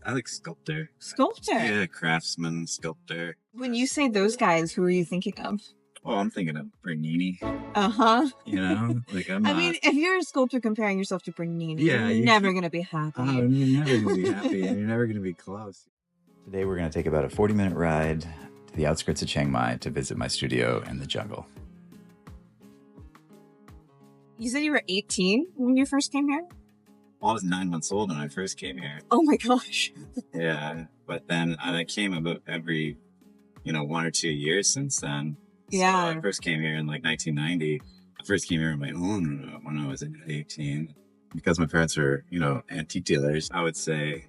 I like sculptor. Sculptor? Yeah, craftsman, sculptor. When you say those guys, who are you thinking of? Oh, I'm thinking of Bernini. Uh-huh. You know, like I'm I not. mean, if you're a sculptor comparing yourself to Bernini, Yeah, you're never going to be happy. Oh, you're never gonna be happy, and you're never gonna be close. Today we're going to take about a 40-minute ride to the outskirts of Chiang Mai to visit my studio in the jungle. You said you were 18 when you first came here? Well, I was 9 months old when I first came here. Oh my gosh. Yeah, but then I came about every, 1 or 2 years since then. Yeah. So I first came here in like 1990. I first came here on my own when I was 18. Because my parents were, antique dealers, I would say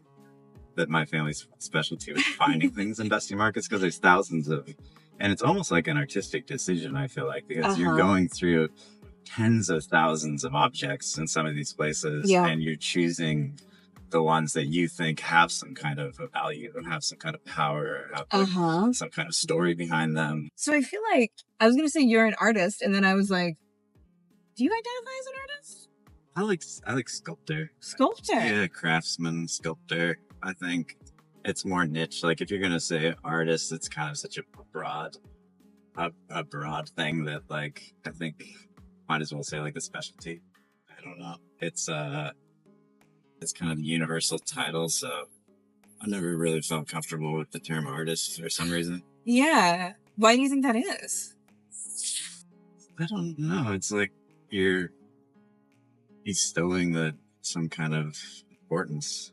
that my family's specialty was finding things in dusty markets because there's thousands of, and it's almost like an artistic decision, I feel like, because you're going through tens of thousands of objects in some of these places, and you're choosing the ones that you think have some kind of a value and have some kind of power, or have some kind of story behind them. So I feel like, I was going to say you're an artist, and then I was like, do you identify as an artist? I like sculptor. Sculptor? Yeah, craftsman, sculptor. I think it's more niche. Like if you're going to say artist, it's kind of such a broad thing that like, I think might as well say like a specialty. I don't know. It's kind of the universal title. So I never really felt comfortable with the term artist for some reason. Yeah. Why do you think that is? I don't know. It's like you're bestowing some kind of importance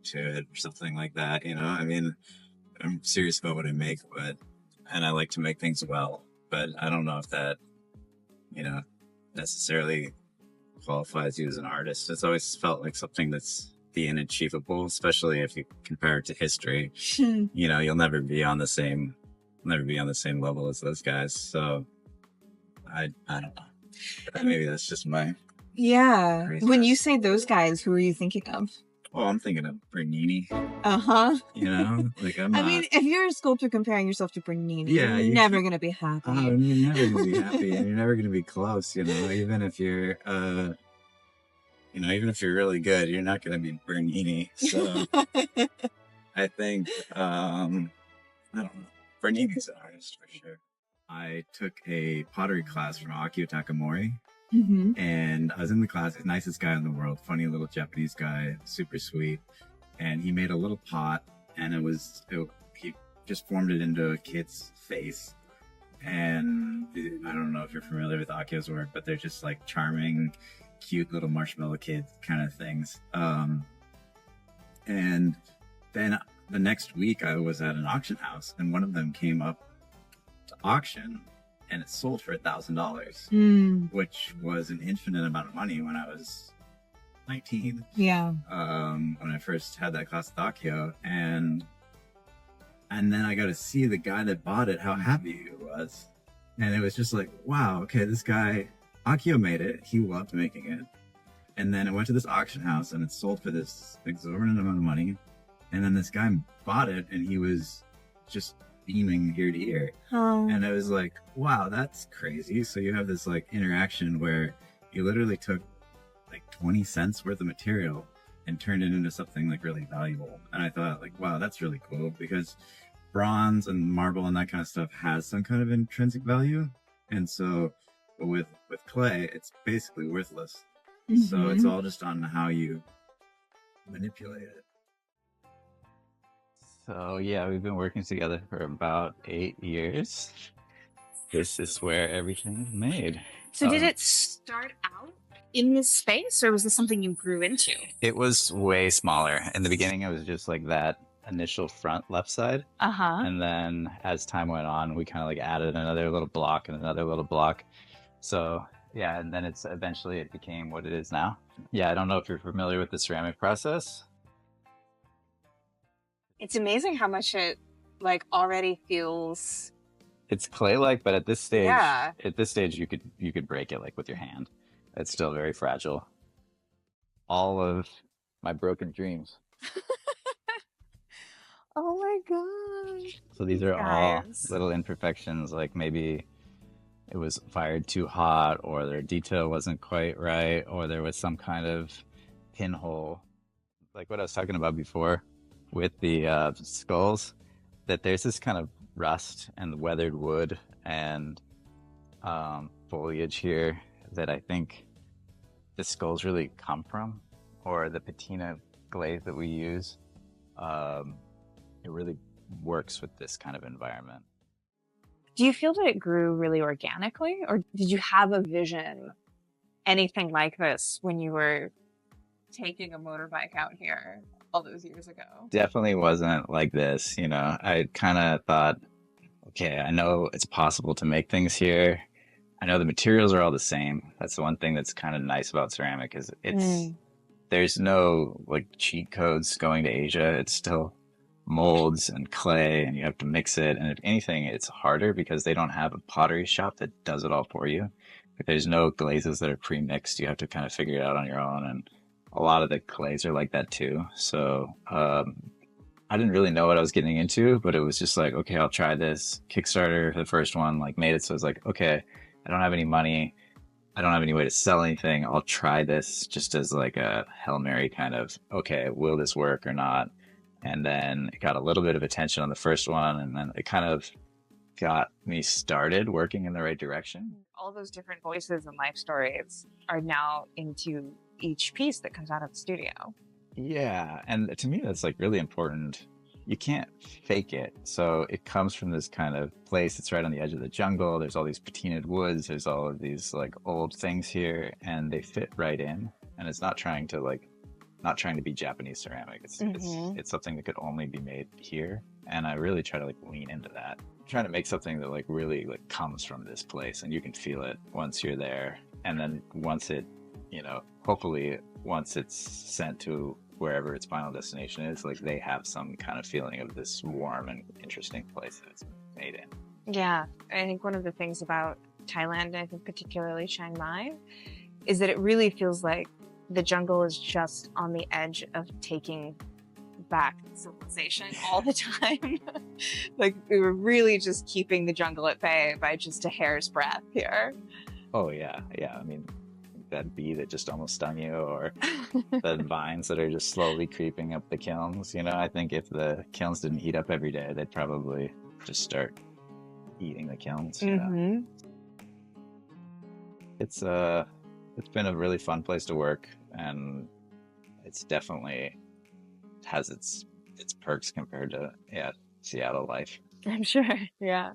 to it or something like that. I mean, I'm serious about what I make, and I like to make things well, but I don't know if that, necessarily qualifies you as an artist. It's always felt like something that's the unachievable, especially if you compare it to history. You'll never be on the same level as those guys. So I don't know. Maybe that's just my crazy. When you say those guys, who are you thinking of? Oh, I'm thinking of Bernini. Like I'm I not. mean, if you're a sculptor comparing yourself to Bernini, you're never going to be happy. Oh, you're never gonna be happy, and you're never gonna be close. Even if you're, even if you're really good, you're not gonna be Bernini. So I think, I don't know. Bernini's an artist for sure. I took a pottery class from Akio Takamori. And I was in the class, the nicest guy in the world, funny little Japanese guy, super sweet. And he made a little pot, and he just formed it into a kid's face. And I don't know if you're familiar with Akio's work, but they're just like charming, cute little marshmallow kid kind of things. And then the next week I was at an auction house, and one of them came up to auction, and it sold for $1,000, which was an infinite amount of money when I was 19. Yeah. When I first had that class with Akio, and then I got to see the guy that bought it, how happy he was, and it was just like, wow, okay, this guy Akio made it. He loved making it, and then it went to this auction house, and it sold for this exorbitant amount of money, and then this guy bought it, and he was just beaming ear to ear. And I was like, wow, that's crazy. So you have this like interaction where you literally took like 20 cents worth of material and turned it into something like really valuable. And I thought like, wow, that's really cool, because bronze and marble and that kind of stuff has some kind of intrinsic value. And so with clay, it's basically worthless. So it's all just on how you manipulate it. So yeah, we've been working together for about 8 years. This is where everything is made. So did it start out in this space, or was this something you grew into? It was way smaller. In the beginning, it was just like that initial front left side. And then as time went on, we kind of like added another little block and another little block. So yeah, and then it became what it is now. Yeah, I don't know if you're familiar with the ceramic process. It's amazing how much it like already feels. It's clay-like, but at this stage, you could break it like with your hand. It's still very fragile. All of my broken dreams. Oh my gosh. So these are all little imperfections, like maybe it was fired too hot, or their detail wasn't quite right, or there was some kind of pinhole, like what I was talking about before. with the skulls, that there's this kind of rust and weathered wood and foliage here that I think the skulls really come from, or the patina glaze that we use. It really works with this kind of environment. Do you feel that it grew really organically, or did you have a vision, anything like this, when you were taking a motorbike out here all those years ago? Definitely wasn't like this, you know. I kind of thought, okay, I know it's possible to make things here. I know the materials are all the same. That's the one thing that's kind of nice about ceramic is there's no like cheat codes going to Asia. It's still molds and clay, and you have to mix it. And if anything, it's harder because they don't have a pottery shop that does it all for you. Like, there's no glazes that are pre-mixed. You have to kind of figure it out on your own. And a lot of the clays are like that too. So I didn't really know what I was getting into, but it was just like, okay, I'll try this. Kickstarter, the first one, like made it so I was like, okay, I don't have any money. I don't have any way to sell anything. I'll try this just as like a Hail Mary kind of, okay, will this work or not? And then it got a little bit of attention on the first one, and then it kind of got me started working in the right direction. All those different voices and life stories are now into each piece that comes out of the studio. Yeah, and to me that's like really important. You can't fake it. So it comes from this kind of place that's right on the edge of the jungle. There's all these patinaed woods. There's all of these like old things here, and they fit right in. And it's not trying to be Japanese ceramic. It's something that could only be made here. And I really try to like lean into that. I'm trying to make something that like really like comes from this place, and you can feel it once you're there. And then once it, you know, hopefully once it's sent to wherever its final destination is, like they have some kind of feeling of this warm and interesting place that it's made in. Yeah, I think one of the things about Thailand, and I think particularly Chiang Mai, is that it really feels like the jungle is just on the edge of taking back civilization all the time. Like we were really just keeping the jungle at bay by just a hair's breadth here. Oh yeah. I mean, that bee that just almost stung you, or the vines that are just slowly creeping up the kilns. You know, I think if the kilns didn't heat up every day, they'd probably just start eating the kilns. Mm-hmm. It's been a really fun place to work, and it's definitely has its perks compared to Seattle life. I'm sure. Yeah.